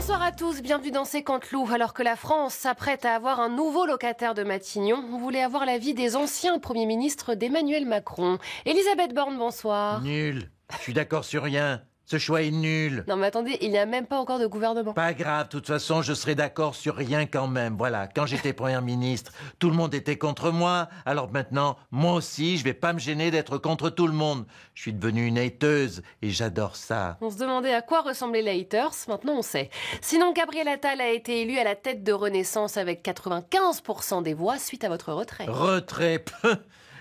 Bonsoir à tous, bienvenue dans C'est Canteloup. Alors que la France s'apprête à avoir un nouveau locataire de Matignon, on voulait avoir l'avis des anciens premiers ministres d'Emmanuel Macron. Elisabeth Borne, bonsoir. Nul. Je suis d'accord sur rien. Ce choix est nul. Non mais attendez, il n'y a même pas encore de gouvernement. Pas grave, de toute façon, je serai d'accord sur rien quand même. Voilà, quand j'étais Premier ministre, tout le monde était contre moi. Alors maintenant, moi aussi, je vais pas me gêner d'être contre tout le monde. Je suis devenue une hateuse et j'adore ça. On se demandait à quoi ressemblaient les haters, maintenant on sait. Sinon, Gabriel Attal a été élu à la tête de Renaissance avec 95% des voix suite à votre retrait. Retrait.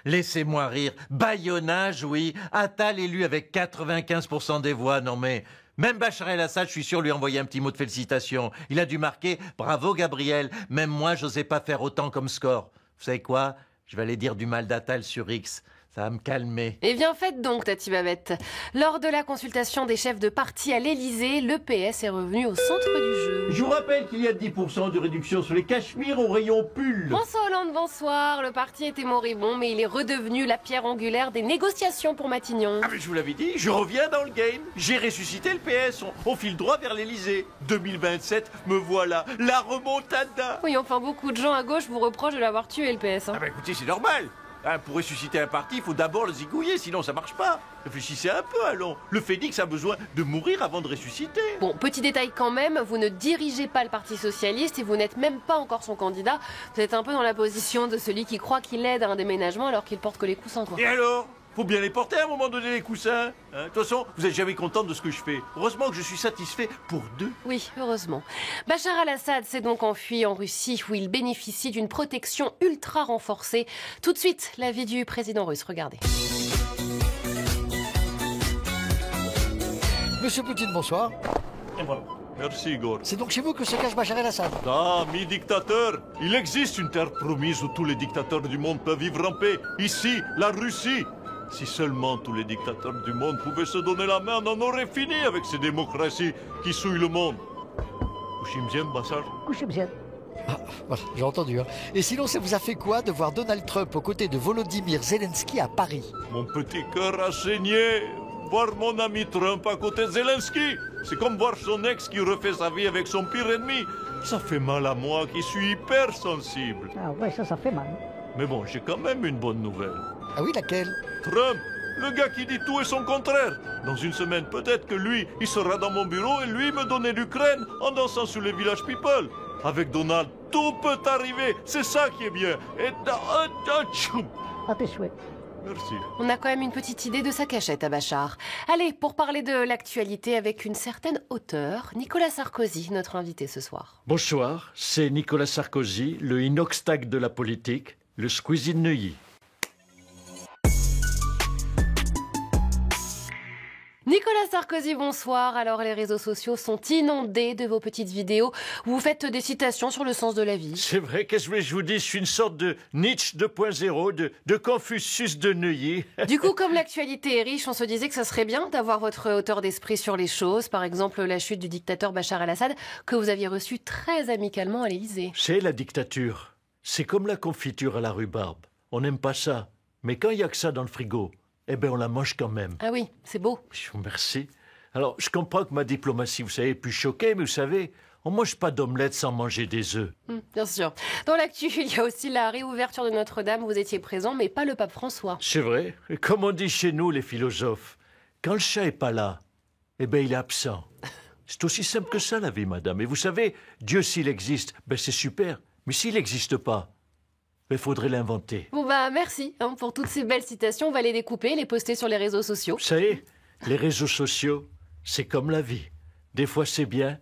Laissez-moi rire. Bâillonnage, oui. Attal élu avec 95% des voix. Non mais, même Bachar el-Assad, je suis sûr, lui envoyer un petit mot de félicitations. Il a dû marquer « Bravo Gabriel ». Même moi, j'osais pas faire autant comme score. Vous savez quoi? Je vais aller dire du mal d'Attal sur X. Ça va me calmer. Eh bien, faites donc, Tati Babette. Lors de la consultation des chefs de parti à l'Élysée, le PS est revenu au centre du jeu. Je vous rappelle qu'il y a 10% de réduction sur les cachemires au rayon pull. François Hollande, bonsoir. Le parti était moribond, mais il est redevenu la pierre angulaire des négociations pour Matignon. Ah mais je vous l'avais dit, je reviens dans le game. J'ai ressuscité le PS, on file droit vers l'Elysée. 2027, me voilà, la remontada. Oui, enfin, beaucoup de gens à gauche vous reprochent de l'avoir tué, le PS. Ah bah écoutez, c'est normal. Pour ressusciter un parti, il faut d'abord le zigouiller, sinon ça marche pas. Réfléchissez un peu, allons. Le phénix a besoin de mourir avant de ressusciter. Bon, petit détail quand même, vous ne dirigez pas le Parti Socialiste et vous n'êtes même pas encore son candidat. Vous êtes un peu dans la position de celui qui croit qu'il aide à un déménagement alors qu'il porte que les coussins, quoi. Et alors? Faut bien les porter à un moment donné, les coussins. De toute façon, vous n'êtes jamais content de ce que je fais. Heureusement que je suis satisfait pour deux. Oui, heureusement. Bachar el-Assad s'est donc enfui en Russie où il bénéficie d'une protection ultra renforcée. Tout de suite, l'avis du président russe, regardez. Monsieur Poutine, bonsoir. Et voilà. Merci, Igor. C'est donc chez vous que se cache Bachar el-Assad? Ah, mi dictateur, il existe une terre promise où tous les dictateurs du monde peuvent vivre en paix. Ici, la Russie. Si seulement tous les dictateurs du monde pouvaient se donner la main, on en aurait fini avec ces démocraties qui souillent le monde. Kushimzien, Bachar? Ah, voilà, j'ai entendu. Et sinon, ça vous a fait quoi de voir Donald Trump aux côtés de Volodymyr Zelensky à Paris? Mon petit cœur a saigné. Voir mon ami Trump à côté de Zelensky, c'est comme voir son ex qui refait sa vie avec son pire ennemi. Ça fait mal à moi qui suis hypersensible. Ah ouais, ça fait mal. Mais bon, j'ai quand même une bonne nouvelle. Ah oui, laquelle? Trump, le gars qui dit tout et son contraire. Dans une semaine, peut-être que lui, il sera dans mon bureau et lui me donner l'Ukraine en dansant sur les Village People. Avec Donald, tout peut arriver. C'est ça qui est bien. Et À tes souhaits. merci. On a quand même une petite idée de sa cachette à Bachar. Allez, pour parler de l'actualité avec une certaine hauteur, Nicolas Sarkozy, notre invité ce soir. Bonsoir, c'est Nicolas Sarkozy, le inoxtag de la politique, le Squeezie de Neuilly. Nicolas Sarkozy, bonsoir. Alors, les réseaux sociaux sont inondés de vos petites vidéos où vous faites des citations sur le sens de la vie. C'est vrai, qu'est-ce que je vous dis, je suis une sorte de Nietzsche 2.0, de Confucius de Neuilly. Du coup, comme l'actualité est riche, on se disait que ça serait bien d'avoir votre hauteur d'esprit sur les choses. Par exemple, la chute du dictateur Bachar el-Assad, que vous aviez reçu très amicalement à l'Élysée. C'est la dictature. C'est comme la confiture à la rhubarbe. On n'aime pas ça. Mais quand il y a que ça dans le frigo, eh bien on la mange quand même. Ah oui, c'est beau. Je vous remercie. Alors, je comprends que ma diplomatie, vous savez, est plus choquée, mais vous savez, on mange pas d'omelette sans manger des œufs. Bien sûr. Dans l'actu, il y a aussi la réouverture de Notre-Dame. Vous étiez présent, mais pas le pape François. C'est vrai. Et comme on dit chez nous, les philosophes, quand le chat est pas là, eh bien il est absent. C'est aussi simple que ça, la vie, madame. Et vous savez, Dieu, s'il existe, ben c'est super. Mais s'il n'existe pas, il faudrait l'inventer. Bon bah merci pour toutes ces belles citations. On va les découper, les poster sur les réseaux sociaux. Vous savez, les réseaux sociaux, c'est comme la vie. Des fois c'est bien,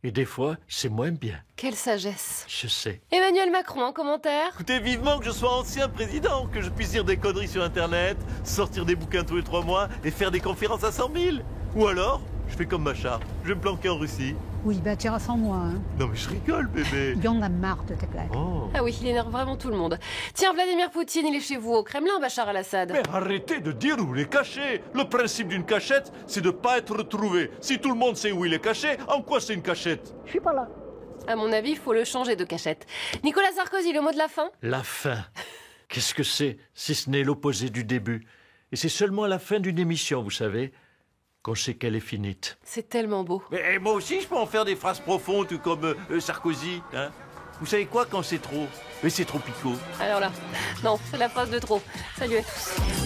et des fois c'est moins bien. Quelle sagesse. Je sais. Emmanuel Macron, en commentaire. Écoutez, vivement que je sois ancien président, que je puisse dire des conneries sur Internet, sortir des bouquins tous les 3 mois et faire des conférences à 100 000. Ou alors, je fais comme Bachar, je vais me planquer en Russie. Oui, bah tu iras sans moi. Hein. Non mais je rigole, bébé. Il y en a marre de tes blagues. Oh. Ah oui, il énerve vraiment tout le monde. Tiens, Vladimir Poutine, il est chez vous au Kremlin, Bachar el-Assad. Mais arrêtez de dire où il est caché. Le principe d'une cachette, c'est de ne pas être retrouvé. Si tout le monde sait où il est caché, en quoi c'est une cachette? Je suis pas là. À mon avis, il faut le changer de cachette. Nicolas Sarkozy, le mot de la fin? La fin. Qu'est-ce que c'est, si ce n'est l'opposé du début? Et c'est seulement à la fin d'une émission, vous savez, qu'on sait qu'elle est finite. C'est tellement beau. Mais moi aussi, je peux en faire des phrases profondes, tout comme Sarkozy. Hein. Vous savez quoi quand c'est trop? Mais c'est trop picot. Alors là, non, c'est la phrase de trop. Salut à tous.